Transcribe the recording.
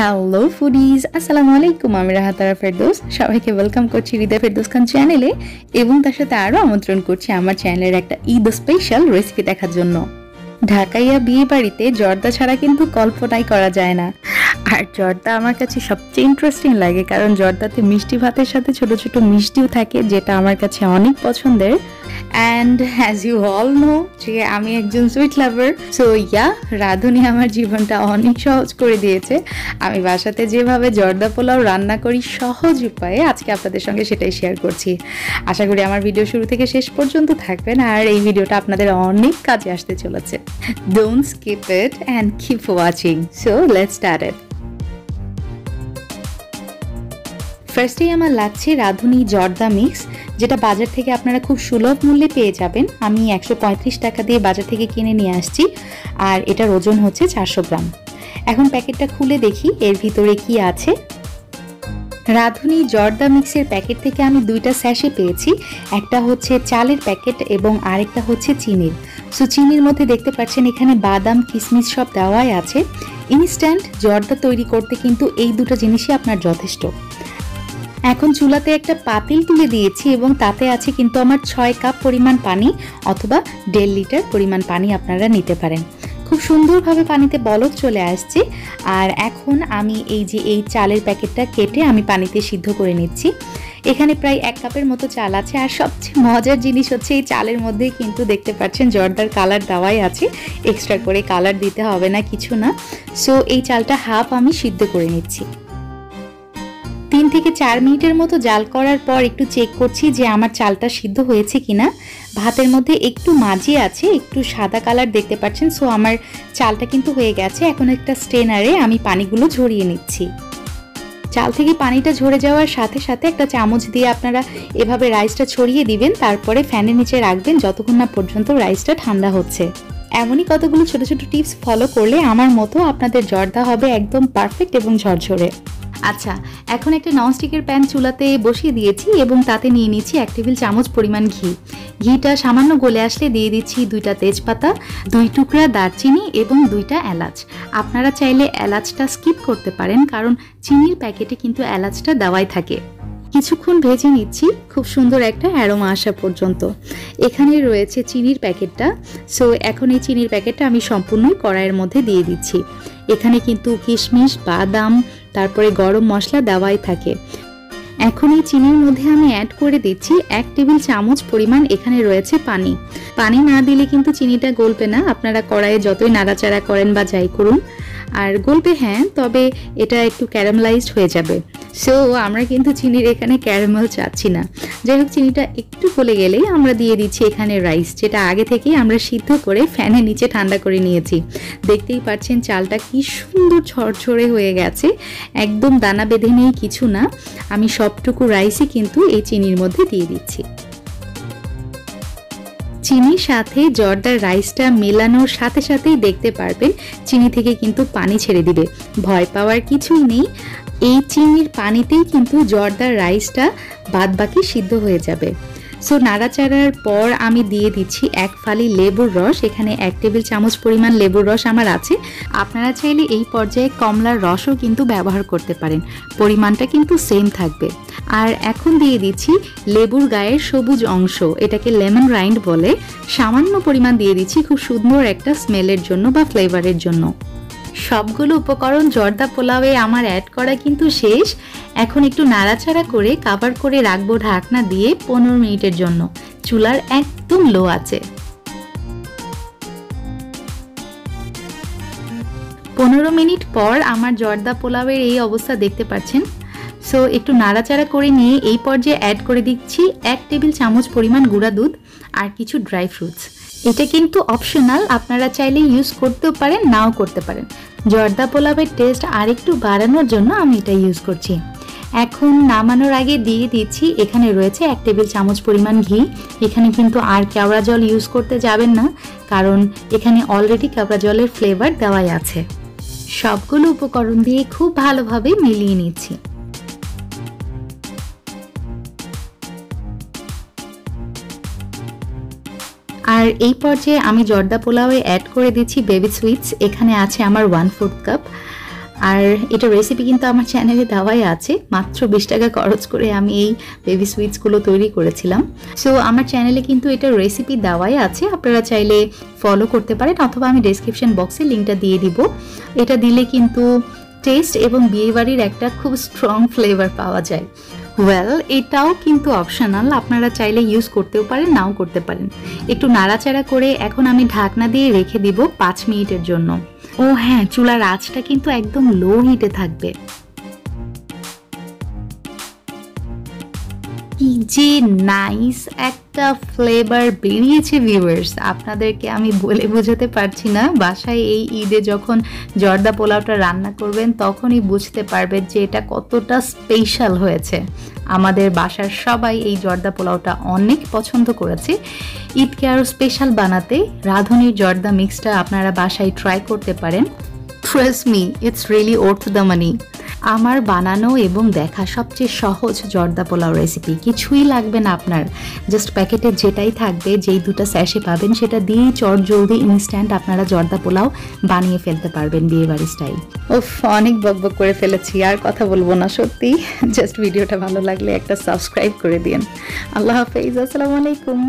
Hello foodies, আসসালামু আলাইকুম। আমি রাহাতারা ফেরদৌস, সবাইকে ওয়েলকাম করছি হৃদয় ফেরদৌস খান চ্যানেলে এবং তার সাথে আরও আমন্ত্রণ করছি আমার চ্যানেলের একটা ঈদ স্পেশাল রেসিপি দেখার জন্য। ঢাকাইয়া বিয়ে বাড়িতে জর্দা ছাড়া কিন্তু কল্পনাই করা যায় না। আর জর্দা আমার কাছে সবচেয়ে ইন্টারেস্টিং লাগে কারণ জর্দাতে মিষ্টি ভাতের সাথে ছোট ছোট মিষ্টিও থাকে, যেটা আমার কাছে অনেক পছন্দের। And as you all know যে আমি একজন সুইট লাভার, সো ইয়া রাঁধুনি আমার জীবনটা অনেক সহজ করে দিয়েছে। আমি বাসাতে যেভাবে জর্দা পোলাও রান্না করি সহজ উপায়ে আজকে আপনাদের সঙ্গে সেটাই শেয়ার করছি। আশা করি আমার ভিডিও শুরু থেকে শেষ পর্যন্ত থাকবেন আর এই ভিডিওটা আপনাদের অনেক কাজে আসতে চলেছে। Don't skip it and keep watching. So let's start it. ফার্স্টেই আমার লাগছে রাঁধুনি জর্দা মিক্স, যেটা বাজার থেকে আপনারা খুব সুলভ মূল্যে পেয়ে যাবেন। আমি 135 টাকা দিয়ে বাজার থেকে কিনে নিয়ে আসছি আর এটার ওজন হচ্ছে 400 গ্রাম। এখন প্যাকেটটা খুলে দেখি এর ভিতরে কি আছে। রাঁধুনি জর্দা মিক্সের প্যাকেট থেকে আমি দুইটা স্যাশে পেয়েছি, একটা হচ্ছে চালের প্যাকেট এবং আরেকটা হচ্ছে চিনির। সো চিনির মধ্যে দেখতে পাচ্ছেন এখানে বাদাম কিশমিশ সব দেওয়াই আছে। ইনস্ট্যান্ট জর্দা তৈরি করতে কিন্তু এই দুটো জিনিসই আপনার যথেষ্ট। এখন চুলাতে একটা পাতিল তুলে দিয়েছি এবং তাতে আছে কিন্তু আমার 6 কাপ পরিমাণ পানি অথবা 1.5 লিটার পরিমাণ পানি আপনারা নিতে পারেন। খুব সুন্দরভাবে পানিতে বলক চলে আসছে আর এখন আমি এই চালের প্যাকেটটা কেটে আমি পানিতে সিদ্ধ করে নিচ্ছি। এখানে প্রায় 1 কাপের মতো চাল আছে আর সবচেয়ে মজার জিনিস হচ্ছে এই চালের মধ্যেই কিন্তু দেখতে পাচ্ছেন জর্দার কালার দেওয়াই আছে, এক্সট্রা করে কালার দিতে হবে না, কিছু না। সো এই চালটা হাফ আমি সিদ্ধ করে নিচ্ছি। 3 থেকে 4 মিনিটের মতো জাল করার পর একটু চেক করছি যে আমার চালটা সিদ্ধ হয়েছে কিনা। ভাতের মধ্যে একটু মাঝি আছে, একটু সাদা কালার দেখতে পাচ্ছেন। সো আমার চালটা কিন্তু হয়ে গেছে। এখন একটা স্ট্রেনারে আমি পানিগুলো ঝরিয়ে নিচ্ছি। চাল থেকে পানিটা ঝরে যাওয়ার সাথে সাথে একটা চামচ দিয়ে আপনারা এভাবে রাইসটা ছড়িয়ে দিবেন, তারপরে ফ্যানের নিচে রাখবেন যতক্ষণ না পর্যন্ত রাইসটা ঠান্ডা হচ্ছে। এমনই কতগুলো ছোট ছোট টিপস ফলো করলে আমার মতো আপনাদের জর্দা হবে একদম পারফেক্ট এবং ঝরঝরে। আচ্ছা, এখন একটা ননস্টিকের প্যান চুলাতে বসিয়ে দিয়েছি এবং তাতে নিয়ে নিচ্ছি 1 টেবিল চামচ পরিমাণ ঘি। ঘিটা সামান্য গলে আসলে দিয়ে দিচ্ছি 2টা তেজপাতা, 2 টুকরা দারচিনি এবং 2টা এলাচ। আপনারা চাইলে এলাচটা স্কিপ করতে পারেন কারণ চিনির প্যাকেটে কিন্তু এলাচটা দেওয়াই থাকে। কিছুক্ষণ ভেজে নিচ্ছি খুব সুন্দর একটা অ্যারোমা আসা পর্যন্ত। এখানে রয়েছে চিনির প্যাকেটটা। সো এখন এই চিনির প্যাকেটটা আমি সম্পূর্ণই কড়াইয়ের মধ্যে দিয়ে দিচ্ছি। এখানে কিন্তু কিশমিশ বাদাম তারপরে গরম মশলা দেওয়াই থাকে। এখন এই চিনির মধ্যে আমি অ্যাড করে দিচ্ছি 1 টেবিল চামচ পরিমাণ এখানে রয়েছে পানি। পানি না দিলে কিন্তু চিনিটা গলবে না, আপনারা কড়াইয়ে যতই নাড়াচাড়া করেন বা যাই করুন। আর গলবে হ্যাঁ, তবে এটা একটু ক্যারামেলাইজড হয়ে যাবে। সো আমরা কিন্তু চিনির এখানে ক্যারামেল চাচ্ছি না। যাই হোক, চিনিটা একটু গলে গেলেই আমরা দিয়ে দিচ্ছি এখানে রাইস, যেটা আগে থেকেই আমরা সিদ্ধ করে ফ্যানের নিচে ঠান্ডা করে নিয়েছি। দেখতেই পাচ্ছেন চালটা কি সুন্দর ঝরঝরে হয়ে গেছে, একদম দানা বেঁধে নেই কিছু না। আমি সবটুকু রাইসই কিন্তু এই চিনির মধ্যে দিয়ে দিচ্ছি। চিনির সাথে জর্দার রাইসটা মেলানোর সাথে সাথেই দেখতে পারবেন চিনি থেকে কিন্তু পানি ছেড়ে দিবে। ভয় পাওয়ার কিছুই নেই, এই চিনির পানিতেই কিন্তু জর্দার রাইসটা বাদবাকি সিদ্ধ হয়ে যাবে। সো নাড়াচাড়ার পর আমি দিয়ে দিচ্ছি 1 ফালি লেবুর রস। এখানে 1 টেবিল চামচ পরিমাণ লেবুর রস আমার আছে। আপনারা চাইলে এই পর্যায়ে কমলার রসও কিন্তু ব্যবহার করতে পারেন, পরিমাণটা কিন্তু সেম থাকবে। আর এখন দিয়ে দিচ্ছি লেবুর গায়ের সবুজ অংশ, এটাকে লেমন রাইন্ড বলে। সামান্য পরিমাণ দিয়ে দিচ্ছি খুব সুন্দর একটা স্মেলের জন্য বা ফ্লেভারের জন্য। সবগুলো উপকরণ জর্দা পোলাওয়ে আমার অ্যাড করা কিন্তু শেষ। এখন একটু নাড়াচাড়া করে কভার করে রাখবো ঢাকনা দিয়ে 15 মিনিটের জন্য, চুলার একদম লো আছে। 15 মিনিট পর আমার জর্দা পোলাওয়ের এই অবস্থা দেখতে পাচ্ছেন। সো একটু নাড়াচাড়া করে নিয়ে এই পর্যায়ে অ্যাড করে দিচ্ছি 1 টেবিল চামচ পরিমাণ গুঁড়া দুধ আর কিছু ড্রাই ফ্রুটস। এটা কিন্তু অপশনাল, আপনারা চাইলে ইউজ করতেও পারেন নাও করতে পারেন। জর্দা পোলাওয়ের টেস্ট আরেকটু বাড়ানোর জন্য আমি এটা ইউজ করছি। এখন নামানোর আগে দিয়ে দিচ্ছি এখানে রয়েছে 1 টেবিল চামচ পরিমাণ ঘি। এখানে কিন্তু আর কেওড়া জল ইউজ করতে যাবেন না কারণ এখানে অলরেডি কেওড়া জলের ফ্লেভার দেওয়াই আছে। সবগুলো উপকরণ দিয়ে খুব ভালোভাবে মিলিয়ে নিচ্ছি। আর এই পর্যায়ে আমি জর্দা পোলাওয়ে অ্যাড করে দিচ্ছি বেবি সুইটস। এখানে আছে আমার 1/4 কাপ। আর এটা রেসিপি কিন্তু আমার চ্যানেলে দেওয়াই আছে, মাত্র 20 টাকা খরচ করে আমি এই বেবি সুইটসগুলো তৈরি করেছিলাম। সো আমার চ্যানেলে কিন্তু এটা রেসিপি দেওয়াই আছে, আপনারা চাইলে ফলো করতে পারেন, অথবা আমি ডেসক্রিপশন বক্সে লিঙ্কটা দিয়ে দিব। এটা দিলে কিন্তু টেস্ট এবং বিয়েবাড়ির একটা খুব স্ট্রং ফ্লেভার পাওয়া যায়। ওয়েল, এটাও কিন্তু অপশনাল, আপনারা চাইলে ইউজ করতেও পারেন, নাও করতে পারেন। একটু নাড়াচাড়া করে এখন আমি ঢাকনা দিয়ে রেখে দিব 5 মিনিটের জন্য। ও হ্যাঁ, চুলার আঁচটা কিন্তু একদম লো হিটে থাকবে। কি যে নাইস একটা ফ্লেভার বেরিয়েছে ভিউয়ার্স, আপনাদেরকে আমি বলে বোঝাতে পারছি না। বাসায় এই ঈদে যখন জর্দা পোলাওটা রান্না করবেন তখনই বুঝতে পারবেন যে এটা কতটা স্পেশাল হয়েছে। আমাদের বাসার সবাই এই জর্দা পোলাওটা অনেক পছন্দ করেছে। ঈদকে আরও স্পেশাল বানাতে রাঁধুনির জর্দা মিক্সটা আপনারা বাসায় ট্রাই করতে পারেন। Trust me, it's really worth the money. আমার বানানো এবং দেখা সবচেয়ে সহজ জর্দা পোলাও রেসিপি, কিছুই লাগবে না আপনার, জাস্ট প্যাকেটে যেটাই থাকবে, যেই 2টা স্যাশে পাবেন সেটা দিয়েই চটজলদি ইনস্ট্যান্ট আপনারা জর্দা পোলাও বানিয়ে ফেলতে পারবেন বিয়েবাড়ি স্টাইল। ওফ, অনেক বকবক করে ফেলেছি, আর কথা বলবো না সত্যি। জাস্ট ভিডিওটা ভালো লাগলে একটা সাবস্ক্রাইব করে দিন। আল্লাহ হাফেজ, আসসালামু আলাইকুম।